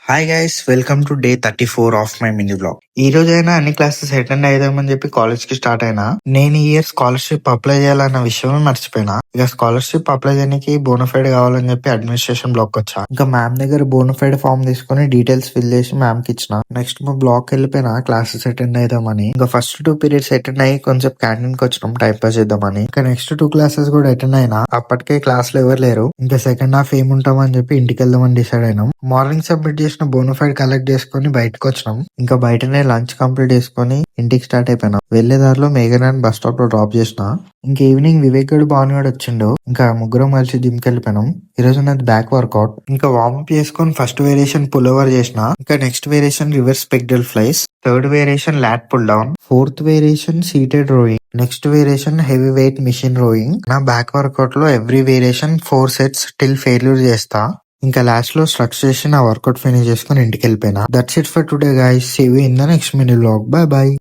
Hi guys, welcome to day 34 of my mini blog. ఈ రోజైనా అన్ని క్లాసెస్ అటెండ్ అయిదామని చెప్పి కాలేజ్ కి స్టార్ట్ అయినా. నేను ఈ ఇయర్ స్కాలర్షిప్ అప్లై చేయాలన్న విషయం మర్చిపోయినా. ఇక స్కాలర్షిప్ అప్లై చేయడానికి బోనఫైడ్ కావాలని చెప్పి అడ్మినిస్ట్రేషన్ బ్లాక్ వచ్చా. ఇంకా మ్యామ్ దగ్గర బోనఫైడ్ ఫామ్ తీసుకుని డీటెయిల్స్ ఫిల్ చేసి మ్యామ్ కి ఇచ్చిన. నెక్స్ట్ మా బ్లాక్ వెళ్ళిపోయినా క్లాసెస్ అటెండ్ అయిదామని. ఇంకా ఫస్ట్ 2 పీరియడ్స్ అటెండ్ అయ్యి కొంచెం క్యాంటీన్ కి వచ్చినాం టైం పాస్ చేద్దామని. ఇంకా నెక్స్ట్ 2 క్లాసెస్ కూడా అటెండ్ అయినా. అప్పటికే క్లాస్ లో ఎవరు లేరు. ఇంకా సెకండ్ హాఫ్ ఏముంటామని చెప్పి ఇంటికి వెళ్దామని డిసైడ్ అయినాం. మార్నింగ్ సబ్మిట్ చేసిన బోనఫైడ్ కలెక్ట్ చేసుకుని బయటకు వచ్చినాం. ఇంకా బయటనే లంచ్ కంప్లీట్ చేసుకుని ఇంటికి స్టార్ట్ అయిపోయినాం. వెళ్లే దారిలో మేఘనాన్ని బస్ స్టాప్ లో డ్రాప్ చేసిన. ఇంకా ఈవినింగ్ వివేక్ గడు భాను గడు వచ్చిండు. ఇంకా ముగ్గురం కలిసి జిమ్ కి వెళ్ళిపోయినాం. ఈ రోజు నాది బ్యాక్ వర్కౌట్. ఇంకా వార్మప్ చేసుకుని ఫస్ట్ వేరియేషన్ పుల్ ఓవర్ చేసిన. ఇంకా next variation reverse pec deck flies, third variation lat pull down, fourth variation seated rowing, next variation heavy weight machine rowing. నా బ్యాక్ వర్కౌట్ లో every variation 4 sets till failure చేస్తా. ఇంకా last లో structure చేసి నా work out finish చేసుకుని ఇంటికి వెళ్ళిపోయినా. That's it for today guys. See you in the next mini vlog. Bye by.